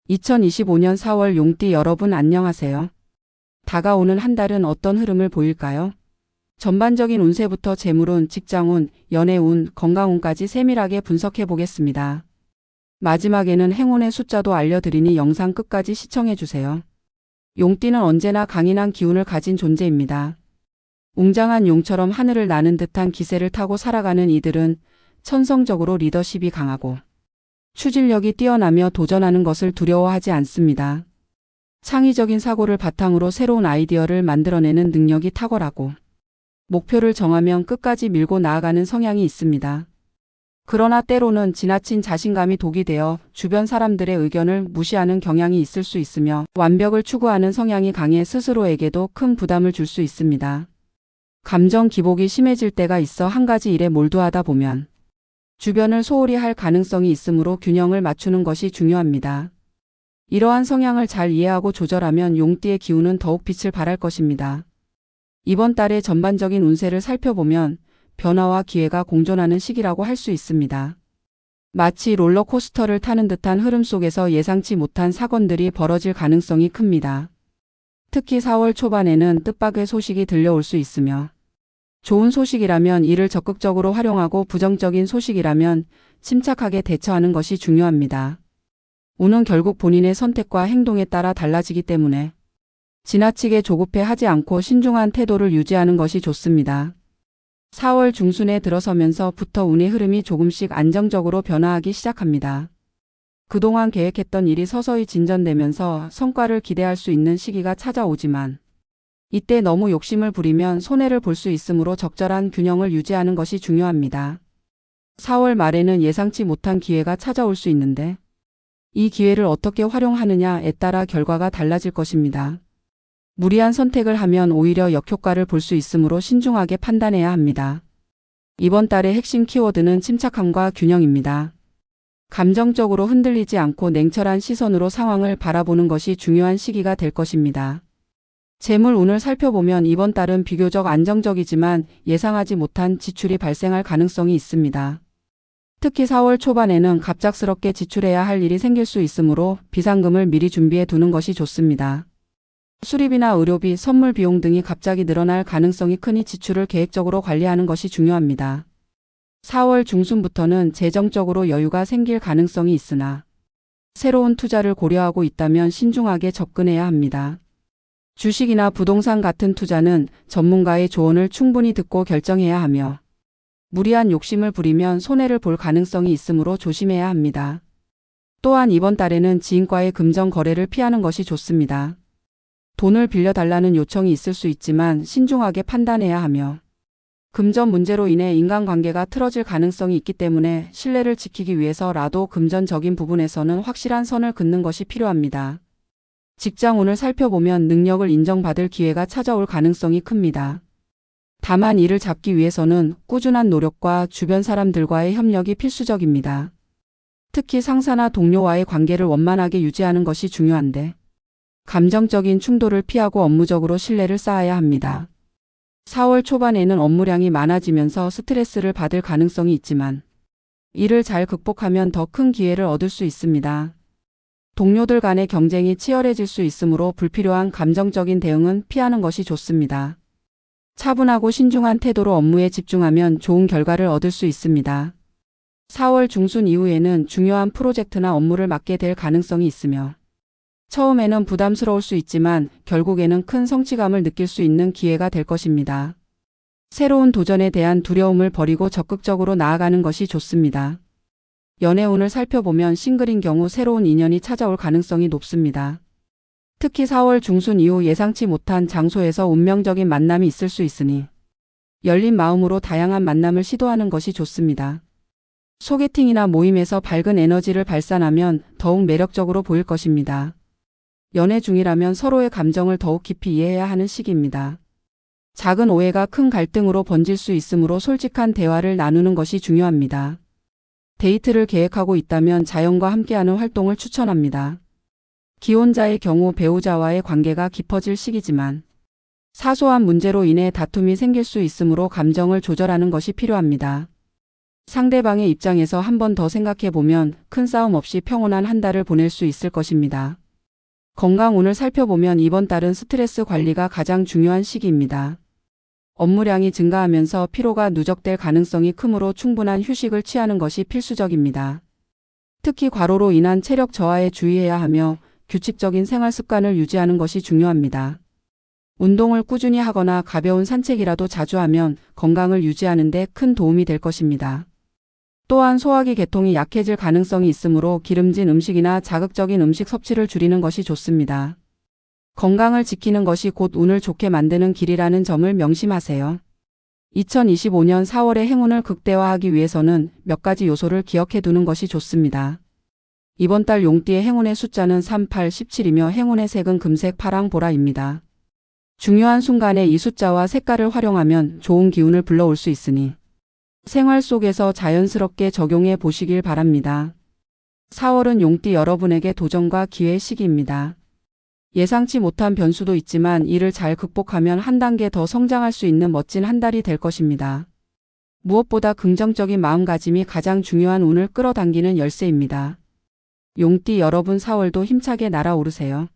2025년 4월 용띠 여러분 안녕하세요. 다가오는 한 달은 어떤 흐름을 보일까요? 전반적인 운세부터 재물운, 직장운, 연애운, 건강운까지 세밀하게 분석해 보겠습니다. 마지막에는 행운의 숫자도 알려드리니 영상 끝까지 시청해 주세요. 용띠는 언제나 강인한 기운을 가진 존재입니다. 웅장한 용처럼 하늘을 나는 듯한 기세를 타고 살아가는 이들은 천성적으로 리더십이 강하고 추진력이 뛰어나며 도전하는 것을 두려워하지 않습니다. 창의적인 사고를 바탕으로 새로운 아이디어를 만들어내는 능력이 탁월하고 목표를 정하면 끝까지 밀고 나아가는 성향이 있습니다. 그러나 때로는 지나친 자신감이 독이 되어 주변 사람들의 의견을 무시하는 경향이 있을 수 있으며 완벽을 추구하는 성향이 강해 스스로에게도 큰 부담을 줄 수 있습니다. 감정 기복이 심해질 때가 있어 한 가지 일에 몰두하다 보면 주변을 소홀히 할 가능성이 있으므로 균형을 맞추는 것이 중요합니다. 이러한 성향을 잘 이해하고 조절하면 용띠의 기운은 더욱 빛을 발할 것입니다. 이번 달의 전반적인 운세를 살펴보면 변화와 기회가 공존하는 시기라고 할 수 있습니다. 마치 롤러코스터를 타는 듯한 흐름 속에서 예상치 못한 사건들이 벌어질 가능성이 큽니다. 특히 4월 초반에는 뜻밖의 소식이 들려올 수 있으며 좋은 소식이라면 이를 적극적으로 활용하고 부정적인 소식이라면 침착하게 대처하는 것이 중요합니다. 운은 결국 본인의 선택과 행동에 따라 달라지기 때문에 지나치게 조급해 하지 않고 신중한 태도를 유지하는 것이 좋습니다. 4월 중순에 들어서면서부터 운의 흐름이 조금씩 안정적으로 변화하기 시작합니다. 그동안 계획했던 일이 서서히 진전되면서 성과를 기대할 수 있는 시기가 찾아오지만 이때 너무 욕심을 부리면 손해를 볼 수 있으므로 적절한 균형을 유지하는 것이 중요합니다. 4월 말에는 예상치 못한 기회가 찾아올 수 있는데 이 기회를 어떻게 활용하느냐에 따라 결과가 달라질 것입니다. 무리한 선택을 하면 오히려 역효과를 볼 수 있으므로 신중하게 판단해야 합니다. 이번 달의 핵심 키워드는 침착함과 균형입니다. 감정적으로 흔들리지 않고 냉철한 시선으로 상황을 바라보는 것이 중요한 시기가 될 것입니다. 재물 운을 살펴보면 이번 달은 비교적 안정적이지만 예상하지 못한 지출이 발생할 가능성이 있습니다. 특히 4월 초반에는 갑작스럽게 지출해야 할 일이 생길 수 있으므로 비상금을 미리 준비해 두는 것이 좋습니다. 수리비나 의료비, 선물 비용 등이 갑자기 늘어날 가능성이 크니 지출을 계획적으로 관리하는 것이 중요합니다. 4월 중순부터는 재정적으로 여유가 생길 가능성이 있으나 새로운 투자를 고려하고 있다면 신중하게 접근해야 합니다. 주식이나 부동산 같은 투자는 전문가의 조언을 충분히 듣고 결정해야 하며 무리한 욕심을 부리면 손해를 볼 가능성이 있으므로 조심해야 합니다. 또한 이번 달에는 지인과의 금전 거래를 피하는 것이 좋습니다. 돈을 빌려달라는 요청이 있을 수 있지만 신중하게 판단해야 하며 금전 문제로 인해 인간관계가 틀어질 가능성이 있기 때문에 신뢰를 지키기 위해서라도 금전적인 부분에서는 확실한 선을 긋는 것이 필요합니다. 직장 운을 살펴보면 능력을 인정받을 기회가 찾아올 가능성이 큽니다. 다만 이를 잡기 위해서는 꾸준한 노력과 주변 사람들과의 협력이 필수적입니다. 특히 상사나 동료와의 관계를 원만하게 유지하는 것이 중요한데 감정적인 충돌을 피하고 업무적으로 신뢰를 쌓아야 합니다. 4월 초반에는 업무량이 많아지면서 스트레스를 받을 가능성이 있지만 이를 잘 극복하면 더 큰 기회를 얻을 수 있습니다. 동료들 간의 경쟁이 치열해질 수 있으므로 불필요한 감정적인 대응은 피하는 것이 좋습니다. 차분하고 신중한 태도로 업무에 집중하면 좋은 결과를 얻을 수 있습니다. 4월 중순 이후에는 중요한 프로젝트나 업무를 맡게 될 가능성이 있으며 처음에는 부담스러울 수 있지만 결국에는 큰 성취감을 느낄 수 있는 기회가 될 것입니다. 새로운 도전에 대한 두려움을 버리고 적극적으로 나아가는 것이 좋습니다. 연애운을 살펴보면 싱글인 경우 새로운 인연이 찾아올 가능성이 높습니다. 특히 4월 중순 이후 예상치 못한 장소에서 운명적인 만남이 있을 수 있으니 열린 마음으로 다양한 만남을 시도하는 것이 좋습니다. 소개팅이나 모임에서 밝은 에너지를 발산하면 더욱 매력적으로 보일 것입니다. 연애 중이라면 서로의 감정을 더욱 깊이 이해해야 하는 시기입니다. 작은 오해가 큰 갈등으로 번질 수 있으므로 솔직한 대화를 나누는 것이 중요합니다. 데이트를 계획하고 있다면 자연과 함께하는 활동을 추천합니다. 기혼자의 경우 배우자와의 관계가 깊어질 시기지만 사소한 문제로 인해 다툼이 생길 수 있으므로 감정을 조절하는 것이 필요합니다. 상대방의 입장에서 한 번 더 생각해 보면 큰 싸움 없이 평온한 한 달을 보낼 수 있을 것입니다. 건강운을 살펴보면 이번 달은 스트레스 관리가 가장 중요한 시기입니다. 업무량이 증가하면서 피로가 누적될 가능성이 크므로 충분한 휴식을 취하는 것이 필수적입니다. 특히 과로로 인한 체력 저하에 주의해야 하며 규칙적인 생활 습관을 유지하는 것이 중요합니다. 운동을 꾸준히 하거나 가벼운 산책이라도 자주 하면 건강을 유지하는 데 큰 도움이 될 것입니다. 또한 소화기 계통이 약해질 가능성이 있으므로 기름진 음식이나 자극적인 음식 섭취를 줄이는 것이 좋습니다. 건강을 지키는 것이 곧 운을 좋게 만드는 길이라는 점을 명심하세요. 2025년 4월의 행운을 극대화하기 위해서는 몇 가지 요소를 기억해 두는 것이 좋습니다. 이번 달 용띠의 행운의 숫자는 3, 8, 17이며 행운의 색은 금색, 파랑, 보라입니다. 중요한 순간에 이 숫자와 색깔을 활용하면 좋은 기운을 불러올 수 있으니 생활 속에서 자연스럽게 적용해 보시길 바랍니다. 4월은 용띠 여러분에게 도전과 기회의 시기입니다. 예상치 못한 변수도 있지만 이를 잘 극복하면 한 단계 더 성장할 수 있는 멋진 한 달이 될 것입니다. 무엇보다 긍정적인 마음가짐이 가장 중요한 운을 끌어당기는 열쇠입니다. 용띠 여러분 4월도 힘차게 날아오르세요.